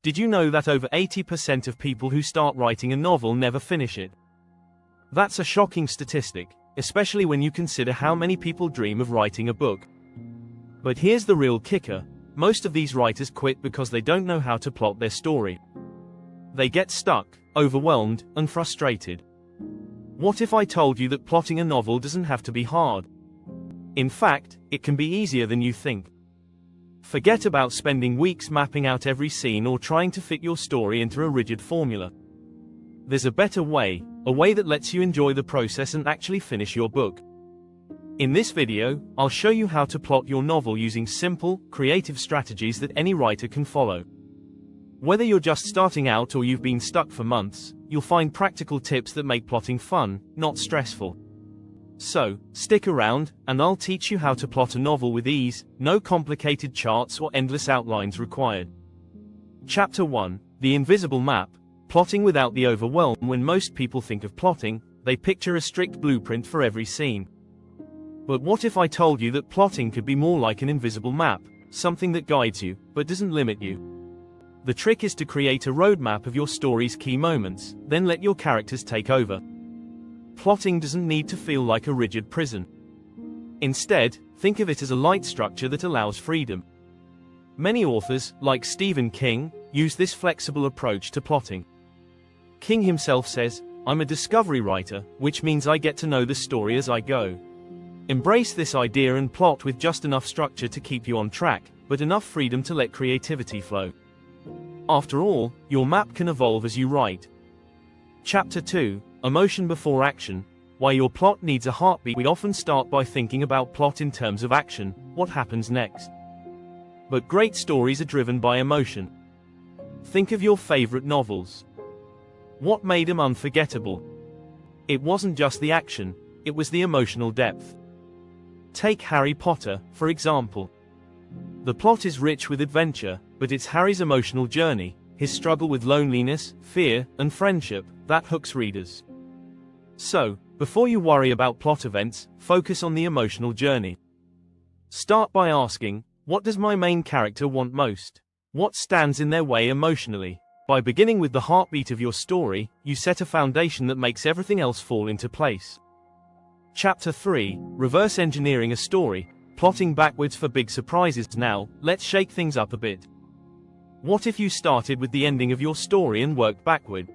Did you know that over 80% of people who start writing a novel never finish it? That's a shocking statistic, especially when you consider how many people dream of writing a book. But here's the real kicker: most of these writers quit because they don't know how to plot their story. They get stuck, overwhelmed, and frustrated. What if I told you that plotting a novel doesn't have to be hard? In fact, it can be easier than you think. Forget about spending weeks mapping out every scene or trying to fit your story into a rigid formula. There's a better way, a way that lets you enjoy the process and actually finish your book. In this video, I'll show you how to plot your novel using simple, creative strategies that any writer can follow. Whether you're just starting out or you've been stuck for months, you'll find practical tips that make plotting fun, not stressful. So, stick around, and I'll teach you how to plot a novel with ease, no complicated charts or endless outlines required. Chapter 1: The Invisible Map. Plotting without the overwhelm. When most people think of plotting, they picture a strict blueprint for every scene. But what if I told you that plotting could be more like an invisible map, something that guides you, but doesn't limit you? The trick is to create a roadmap of your story's key moments, then let your characters take over. Plotting doesn't need to feel like a rigid prison. Instead, think of it as a light structure that allows freedom. Many authors, like Stephen King, use this flexible approach to plotting. King himself says, "I'm a discovery writer, which means I get to know the story as I go." Embrace this idea and plot with just enough structure to keep you on track, but enough freedom to let creativity flow. After all, your map can evolve as you write. Chapter 2: Emotion Before Action. Why your plot needs a heartbeat. We often start by thinking about plot in terms of action, what happens next. But great stories are driven by emotion. Think of your favorite novels. What made them unforgettable? It wasn't just the action, it was the emotional depth. Take Harry Potter, for example. The plot is rich with adventure, but it's Harry's emotional journey, his struggle with loneliness, fear, and friendship, that hooks readers. So, before you worry about plot events, focus on the emotional journey. Start by asking, what does my main character want most? What stands in their way emotionally? By beginning with the heartbeat of your story, you set a foundation that makes everything else fall into place. Chapter 3: Reverse Engineering a Story. Plotting backwards for big surprises. Now, let's shake things up a bit. What if you started with the ending of your story and worked backward?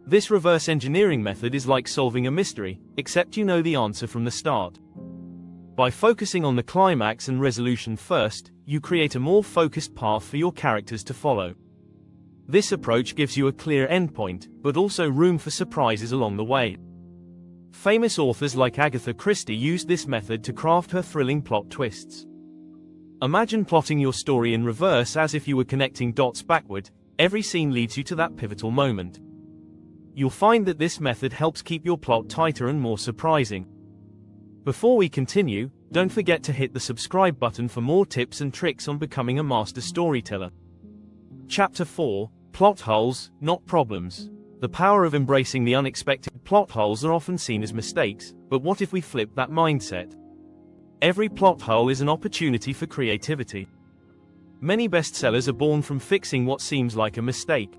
This reverse engineering method is like solving a mystery, except you know the answer from the start. By focusing on the climax and resolution first, you create a more focused path for your characters to follow. This approach gives you a clear endpoint, but also room for surprises along the way. Famous authors like Agatha Christie used this method to craft her thrilling plot twists. Imagine plotting your story in reverse as if you were connecting dots backward. Every scene leads you to that pivotal moment. You'll find that this method helps keep your plot tighter and more surprising. Before we continue, don't forget to hit the subscribe button for more tips and tricks on becoming a master storyteller. Chapter 4: Plot Holes, Not Problems. The power of embracing the unexpected. Plot holes are often seen as mistakes, but what if we flip that mindset? Every plot hole is an opportunity for creativity. Many bestsellers are born from fixing what seems like a mistake.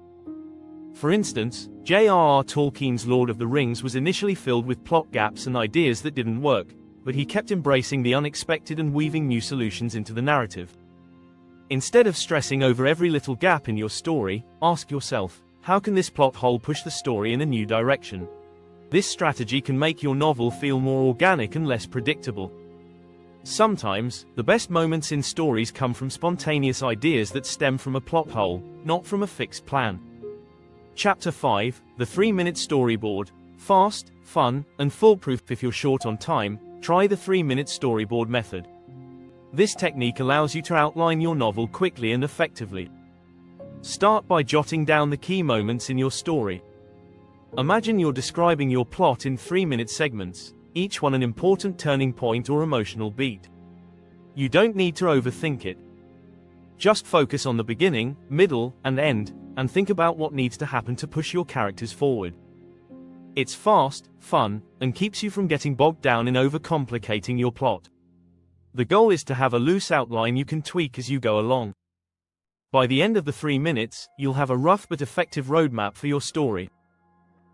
For instance, J.R.R. Tolkien's Lord of the Rings was initially filled with plot gaps and ideas that didn't work, but he kept embracing the unexpected and weaving new solutions into the narrative. Instead of stressing over every little gap in your story, ask yourself, how can this plot hole push the story in a new direction? This strategy can make your novel feel more organic and less predictable. Sometimes, the best moments in stories come from spontaneous ideas that stem from a plot hole, not from a fixed plan. Chapter 5: The 3-Minute Storyboard. Fast, fun, and foolproof. If you're short on time, try the 3-minute storyboard method. This technique allows you to outline your novel quickly and effectively. Start by jotting down the key moments in your story. Imagine you're describing your plot in 3-minute segments, each one an important turning point or emotional beat. You don't need to overthink it. Just focus on the beginning, middle, and end, and think about what needs to happen to push your characters forward. It's fast, fun, and keeps you from getting bogged down in overcomplicating your plot. The goal is to have a loose outline you can tweak as you go along. By the end of the 3 minutes, you'll have a rough but effective roadmap for your story.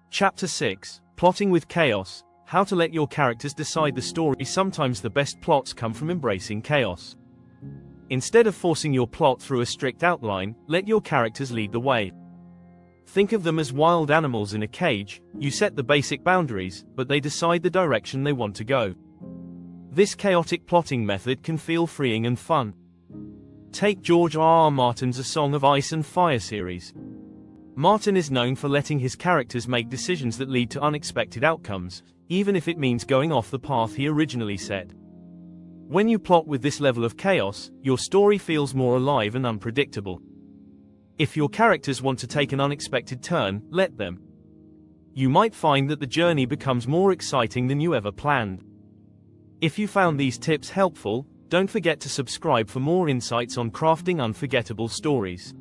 Chapter 6. Plotting with Chaos. How to let your characters decide the story. Sometimes the best plots come from embracing chaos. Instead of forcing your plot through a strict outline, let your characters lead the way. Think of them as wild animals in a cage. You set the basic boundaries, but they decide the direction they want to go. This chaotic plotting method can feel freeing and fun. Take George R.R. Martin's A Song of Ice and Fire series. Martin is known for letting his characters make decisions that lead to unexpected outcomes, even if it means going off the path he originally set. When you plot with this level of chaos, your story feels more alive and unpredictable. If your characters want to take an unexpected turn, let them. You might find that the journey becomes more exciting than you ever planned. If you found these tips helpful, don't forget to subscribe for more insights on crafting unforgettable stories.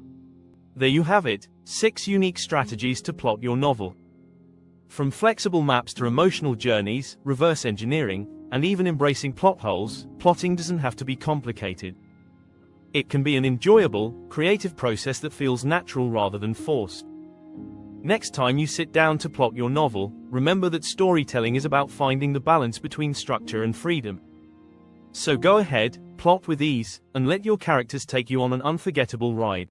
There you have it, 6 unique strategies to plot your novel. From flexible maps to emotional journeys, reverse engineering, and even embracing plot holes, plotting doesn't have to be complicated. It can be an enjoyable, creative process that feels natural rather than forced. Next time you sit down to plot your novel, remember that storytelling is about finding the balance between structure and freedom. So go ahead, plot with ease, and let your characters take you on an unforgettable ride.